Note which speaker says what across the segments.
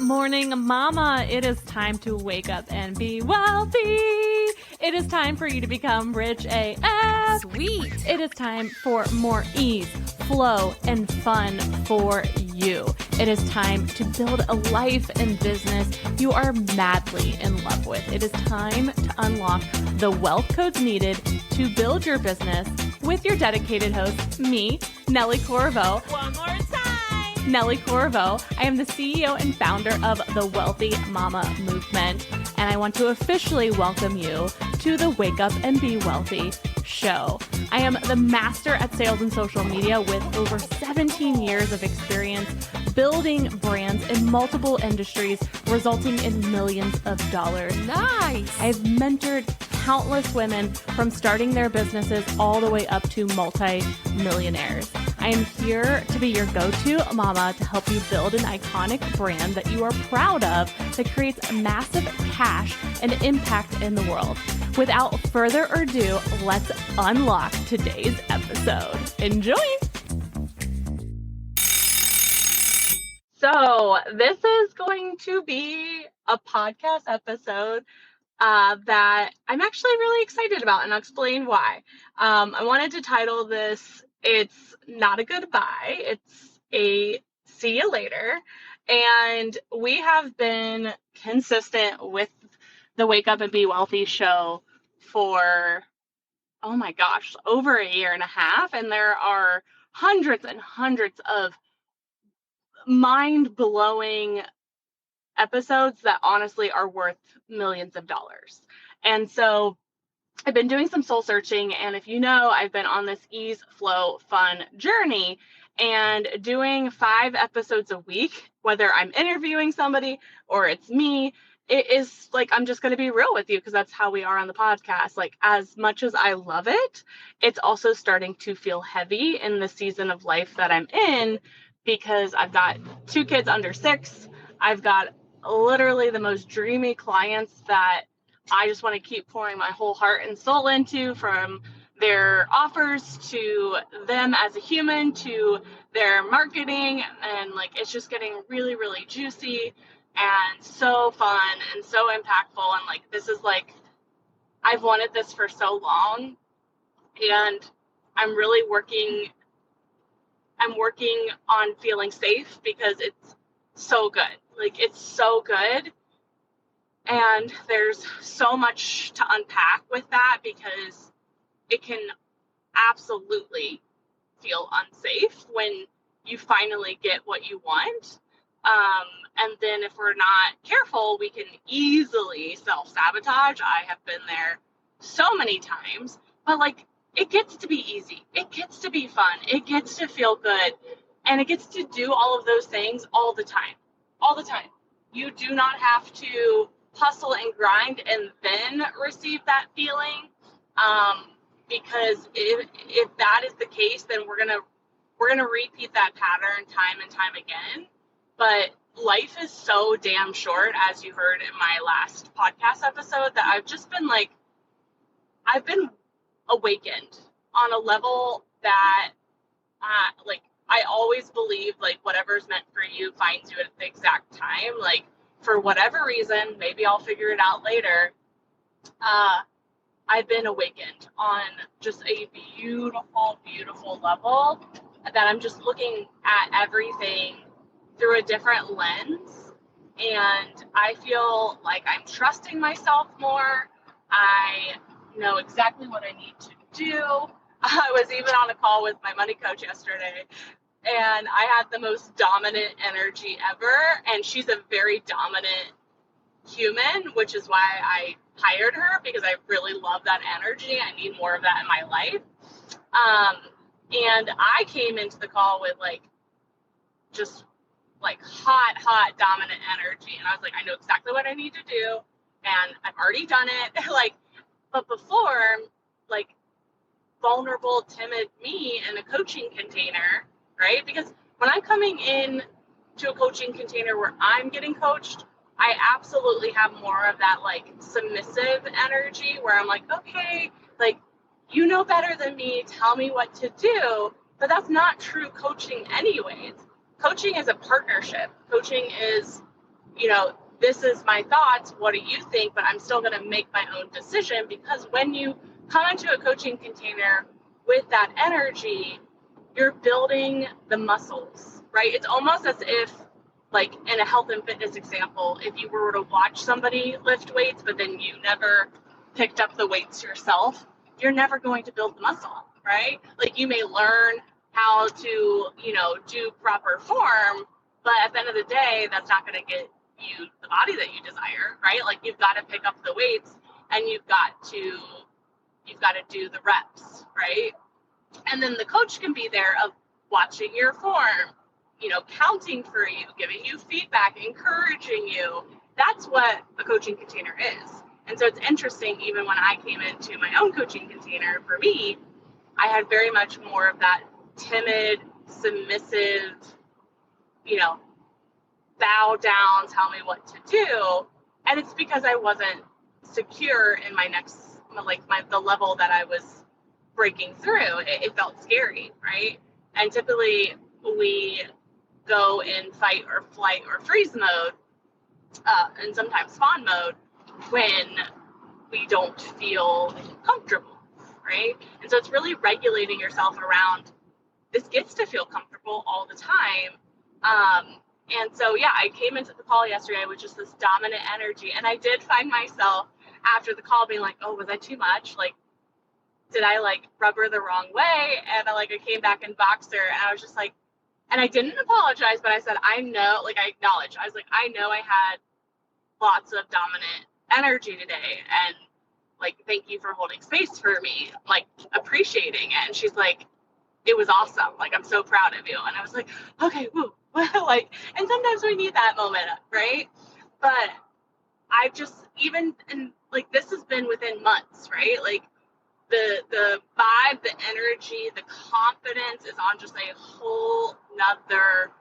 Speaker 1: morning, mama. It is time to wake up and be wealthy. It is time for you to become rich AF.
Speaker 2: Sweet.
Speaker 1: It is time for more ease, flow, and fun for you. It is time to build a life and business you are madly in love with. It is time to unlock the wealth codes needed to build your business with your dedicated host, me, Nellie Corvo.
Speaker 2: One more time.
Speaker 1: Nellie Corvo. I am the CEO and founder of the Wealthy Mama Movement, and I want to officially welcome you to the Wake Up and Be Wealthy show. I am the master at sales and social media with over 17 years of experience building brands in multiple industries, resulting in millions of dollars.
Speaker 2: Nice.
Speaker 1: I've mentored countless women from starting their businesses all the way up to multi-millionaires. I am here to be your go-to mama to help you build an iconic brand that you are proud of that creates massive cash and impact in the world. Without further ado, let's unlock today's episode. Enjoy! So this is going to be a podcast episode that I'm actually really excited about, and I'll explain why. I wanted to title this, It's Not a Goodbye, it's a See You Later. And we have been consistent with the Wake Up and Be Wealthy show for, oh my gosh, over a year and a half. And there are hundreds and hundreds of mind-blowing episodes that honestly are worth millions of dollars. And so I've been doing some soul searching, and if you know, I've been on this ease, flow, fun journey and doing 5 episodes a week, whether I'm interviewing somebody or it's me. It is like, I'm just going to be real with you because that's how we are on the podcast. Like, as much as I love it, it's also starting to feel heavy in the season of life that I'm in because I've got 2 kids under 6. I've got literally the most dreamy clients that I just want to keep pouring my whole heart and soul into, from their offers to them as a human to their marketing. And like, it's just getting really, really juicy and so fun and so impactful. And like, this is like, I've wanted this for so long, and I'm really working on feeling safe because it's so good. Like, it's so good. And there's so much to unpack with that because it can absolutely feel unsafe when you finally get what you want. And then if we're not careful, we can easily self-sabotage. I have been there so many times, but like, it gets to be easy. It gets to be fun. It gets to feel good. And it gets to do all of those things all the time. All the time. You do not have to hustle and grind and then receive that feeling. Because if that is the case, then we're gonna repeat that pattern time and time again. But life is so damn short, as you heard in my last podcast episode, that I've been awakened on a level that, like, I always believe, like, whatever's meant for you finds you at the exact time. Like, for whatever reason, maybe I'll figure it out later. I've been awakened on just a beautiful, beautiful level that I'm just looking at everything through a different lens. And I feel like I'm trusting myself more. I know exactly what I need to do. I was even on a call with my money coach yesterday, and I had the most dominant energy ever. And she's a very dominant human, which is why I hired her, because I really love that energy. I need more of that in my life. And I came into the call with just hot, dominant energy. And I was like, I know exactly what I need to do. And I've already done it. But before, vulnerable, timid me in a coaching container, right? Because when I'm coming in to a coaching container where I'm getting coached, I absolutely have more of that submissive energy where I'm like, okay, you know better than me, tell me what to do. But that's not true coaching anyways. Coaching is a partnership. Coaching is, this is my thoughts. What do you think? But I'm still going to make my own decision, because when you come into a coaching container with that energy, you're building the muscles, right? It's almost as if, like in a health and fitness example, if you were to watch somebody lift weights, but then you never picked up the weights yourself, you're never going to build the muscle, right? Like, you may learn how to, do proper form, but at the end of the day, that's not going to get you the body that you desire, right? Like, you've got to pick up the weights, and you've got to do the reps, right? And then the coach can be there of watching your form, counting for you, giving you feedback, encouraging you. That's what a coaching container is. And so it's interesting, even when I came into my own coaching container, for me, I had very much more of that timid, submissive, bow down, tell me what to do. And it's because I wasn't secure in my next, the level that I was breaking through. It felt scary, right? And typically we go in fight or flight or freeze mode, and sometimes fawn mode, when we don't feel comfortable, right? And so it's really regulating yourself around, this gets to feel comfortable all the time. And so, yeah, I came into the call yesterday with just this dominant energy, and I did find myself after the call being like, oh, was I too much? Like, did I rub her the wrong way? And I came back in boxer, and I was just like, and I didn't apologize, but I said, I know, I acknowledged. I was like, I know I had lots of dominant energy today, and thank you for holding space for me, appreciating it. And she's like, it was awesome. I'm so proud of you. And I was like, okay, woo. And sometimes we need that moment, right? But I've just, even, and this has been within months, right? The vibe, the energy, the confidence is on just a whole nother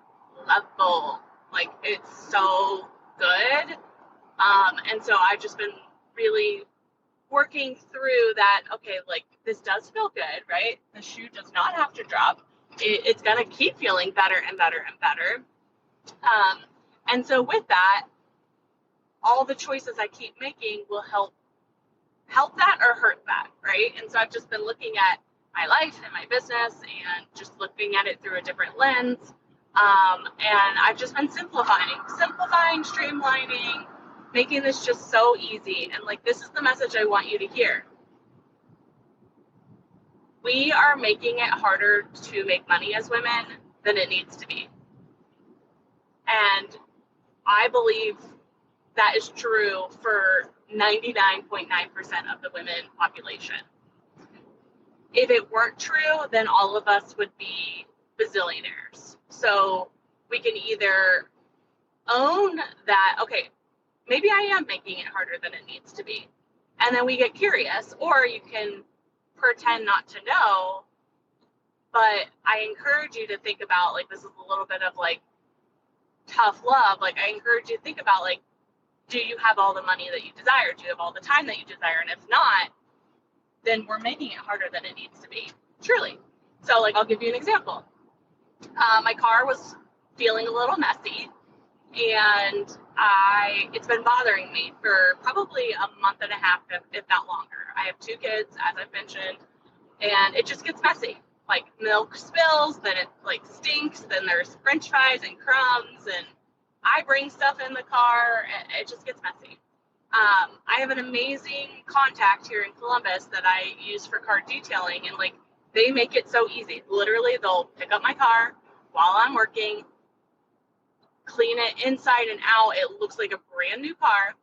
Speaker 1: level. It's so good. And so I've just been really working through that. Okay, this does feel good, right? The shoe does not have to drop. It's going to keep feeling better and better and better. And so with that, all the choices I keep making will help that or hurt that, right? And so I've just been looking at my life and my business and just looking at it through a different lens. And I've just been simplifying, streamlining, making this just so easy. And this is the message I want you to hear. We are making it harder to make money as women than it needs to be. And I believe that is true for 99.9% of the women population. If it weren't true, then all of us would be bazillionaires. So we can either own that, okay, maybe I am making it harder than it needs to be, and then we get curious, or you can pretend not to know. But I encourage you to think about, this is a little bit of tough love. I encourage you to think about, do you have all the money that you desire? Do you have all the time that you desire? And if not, then we're making it harder than it needs to be, truly. So I'll give you an example. My car was feeling a little messy, and it's been bothering me for probably a month and a half, if not longer. I have 2 kids, as I've mentioned, and it just gets messy. Milk spills, then it stinks, then there's French fries and crumbs, and I bring stuff in the car, and it just gets messy. I have an amazing contact here in Columbus that I use for car detailing, and they make it so easy. Literally, they'll pick up my car while I'm working, clean it inside and out. It looks like a brand new car.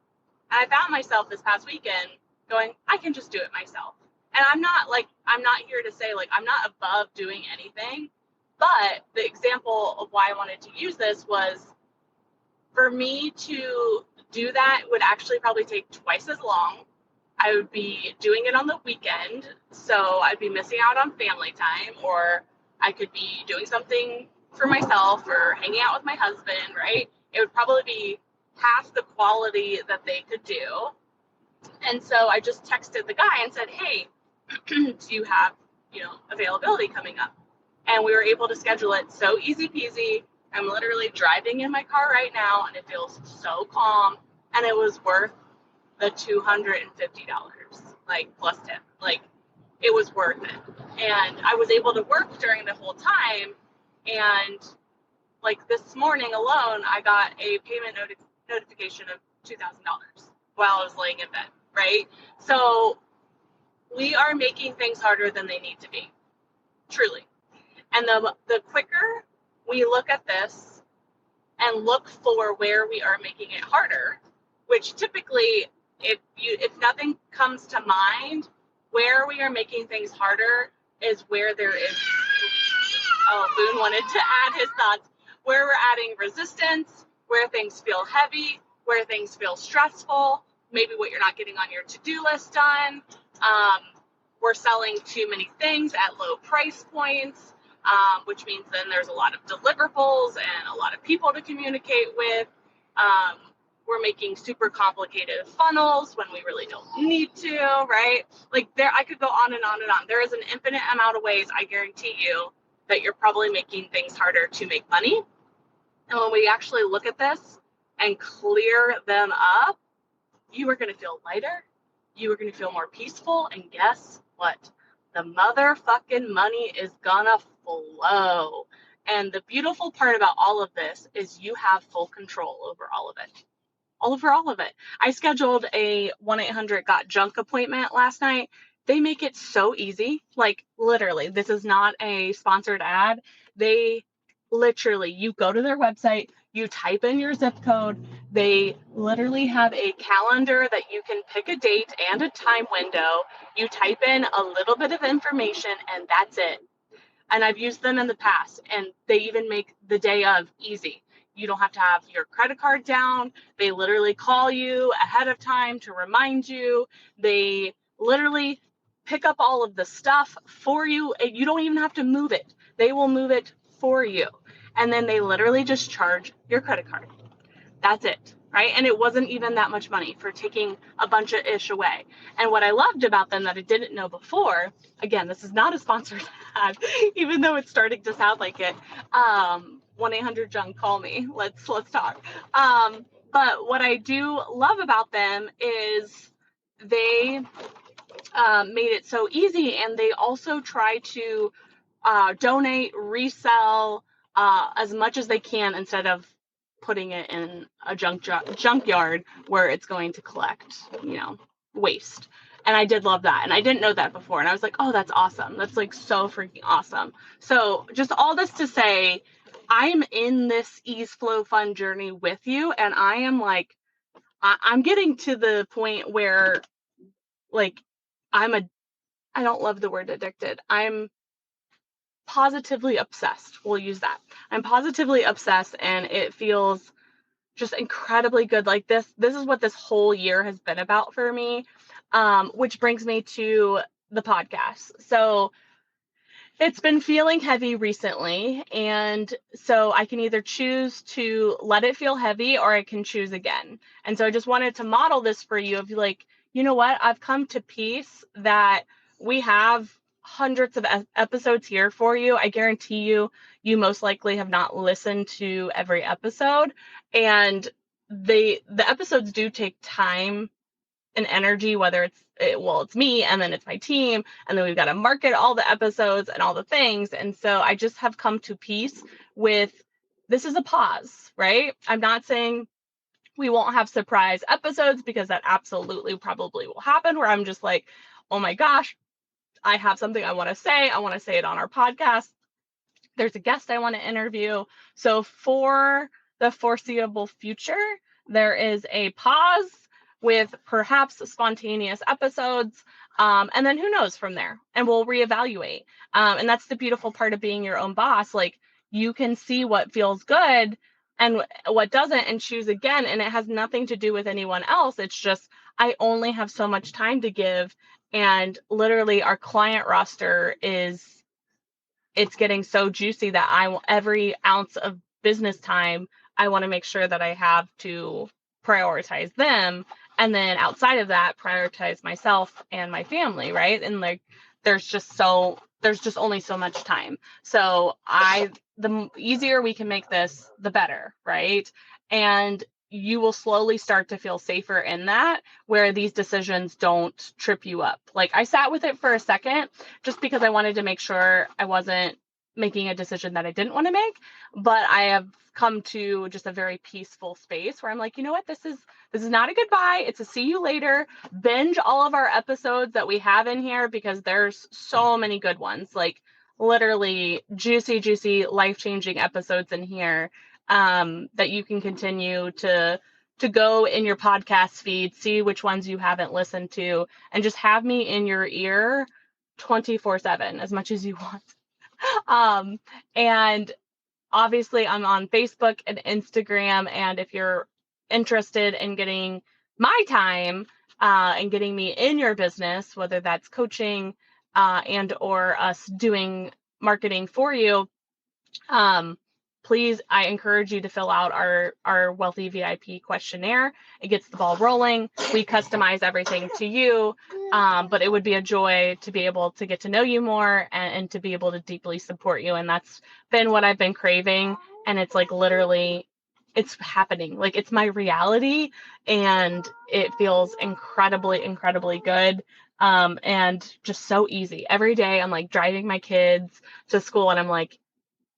Speaker 1: And I found myself this past weekend going, I can just do it myself. And I'm not here to say I'm not above doing anything, but the example of why I wanted to use this was, for me to do that would actually probably take twice as long. I would be doing it on the weekend, so I'd be missing out on family time, or I could be doing something for myself or hanging out with my husband, right? It would probably be half the quality that they could do. And so I just texted the guy and said, hey, do you have, availability coming up? And we were able to schedule it so easy peasy. I'm literally driving in my car right now, and it feels so calm, and it was worth the $250, like plus tip. Like, it was worth it. And I was able to work during the whole time. And like this morning alone, I got a payment notification of $2,000 while I was laying in bed, right? So we are making things harder than they need to be, truly. And the quicker we look at this and look for where we are making it harder, which typically, if nothing comes to mind, where we are making things harder is where there is, oh, Boone wanted to add his thoughts, where we're adding resistance, where things feel heavy, where things feel stressful, maybe what you're not getting on your to-do list done. We're selling too many things at low price points, which means then there's a lot of deliverables and a lot of people to communicate with. We're making super complicated funnels when we really don't need to, right? Like, I could go on and on and on. There is an infinite amount of ways, I guarantee you, that you're probably making things harder to make money. And when we actually look at this and clear them up, you are going to feel lighter. You are going to feel more peaceful. And guess what? The motherfucking money is gonna flow. And the beautiful part about all of this is you have full control over all of it. All of it. I scheduled a 1-800-GOT-JUNK appointment last night. They make it so easy. Like, literally, this is not a sponsored ad. They literally, you go to their website, you type in your zip code. They literally have a calendar that you can pick a date and a time window. You type in a little bit of information, and that's it. And I've used them in the past, and they even make the day of easy. You don't have to have your credit card down. They literally call you ahead of time to remind you. They literally pick up all of the stuff for you. You don't even have to move it. They will move it for you. And then they literally just charge your credit card. That's it, right? And it wasn't even that much money for taking a bunch of ish away. And what I loved about them that I didn't know before, again, this is not a sponsored ad, even though it's starting to sound like it. 1-800-JUNK, call me. Let's talk. But what I do love about them is they made it so easy, and they also try to donate, resell as much as they can instead of putting it in a junkyard where it's going to collect, waste. And I did love that. And I didn't know that before. And I was like, oh, that's awesome. That's like so freaking awesome. So just all this to say, I'm in this ease flow fun journey with you. And I am like, I'm getting to the point where like, I don't love the word addicted. I'm positively obsessed. We'll use that. I'm positively obsessed, and it feels just incredibly good. Like this is what this whole year has been about for me, which brings me to the podcast. So it's been feeling heavy recently, and so I can either choose to let it feel heavy or I can choose again. And so I just wanted to model this for you of like, you know what? I've come to peace that we have hundreds of episodes here for you. I guarantee you most likely have not listened to every episode, and the episodes do take time and energy, whether it's me, and then it's my team, and then we've got to market all the episodes and all the things. And so I just have come to peace with, this is a pause, right? I'm not saying we won't have surprise episodes, because that absolutely probably will happen, where I'm just like, oh my gosh, I have something I want to say. I want to say it on our podcast. There's a guest I want to interview. So for the foreseeable future, there is a pause with perhaps spontaneous episodes. And then who knows from there, and we'll reevaluate. And that's the beautiful part of being your own boss. Like, you can see what feels good and what doesn't, and choose again. And it has nothing to do with anyone else. It's just, I only have so much time to give. And literally our client roster it's getting so juicy that every ounce of business time, I want to make sure that I have to prioritize them. And then outside of that, prioritize myself and my family, right? And like, there's just so there's just only so much time. So the easier we can make this, the better, right? And you will slowly start to feel safer in that, where these decisions don't trip you up. Like, I sat with it for a second just because I wanted to make sure I wasn't making a decision that I didn't want to make, but I have come to just a very peaceful space where I'm like, you know what, this is not a goodbye, it's a see you later. Binge all of our episodes that we have in here, because there's so many good ones, like literally juicy, life-changing episodes in here, that you can continue to go in your podcast feed, see which ones you haven't listened to, and just have me in your ear 24/7 as much as you want. And obviously I'm on Facebook and Instagram, and if you're interested in getting my time and getting me in your business, whether that's coaching and or us doing marketing for you, please, I encourage you to fill out our Wealthy VIP questionnaire. It gets the ball rolling. We customize everything to you, but it would be a joy to be able to get to know you more and to be able to deeply support you. And that's been what I've been craving. And it's like literally, it's happening. Like, it's my reality, and it feels incredibly good. And just so easy. Every day I'm like driving my kids to school, and I'm like,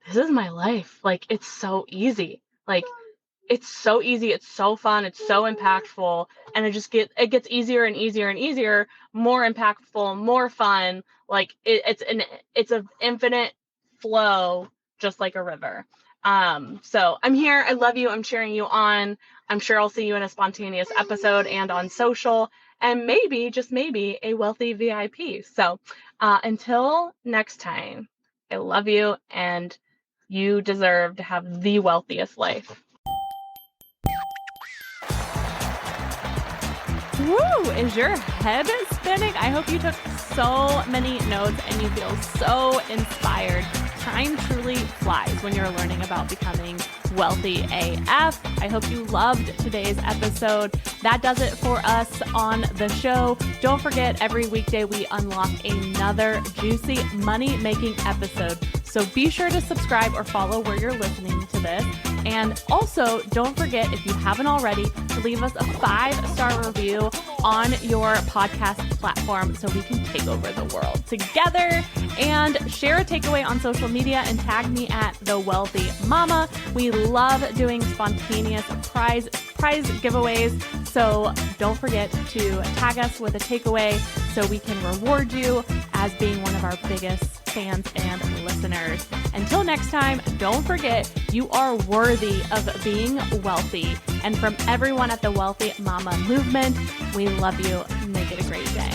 Speaker 1: this is my life. Like, it's so easy. Like, it's so easy. It's so fun. It's so impactful. And it gets easier and easier, more impactful, more fun. Like, it's an infinite flow, just like a river. So I'm here. I love you. I'm cheering you on. I'm sure I'll see you in a spontaneous episode and on social, and maybe, just maybe, a Wealthy VIP. So until next time, I love you, and you deserve to have the wealthiest life.
Speaker 2: Woo! Is your head spinning? I hope you took so many notes and you feel so inspired. Time truly flies when you're learning about becoming wealthy AF. I hope you loved today's episode. That does it for us on the show. Don't forget, every weekday we unlock another juicy money-making episode. So be sure to subscribe or follow where you're listening to this. And also, don't forget, if you haven't already, to leave us a 5-star review on your podcast platform so we can take over the world together. And share a takeaway on social media and tag me at The Wealthy Mama. We love doing spontaneous prize giveaways. So don't forget to tag us with a takeaway so we can reward you as being one of our biggest fans and listeners. Until next time, don't forget, you are worthy of being wealthy. And from everyone at the Wealthy Mama movement, we love you. Make it a great day.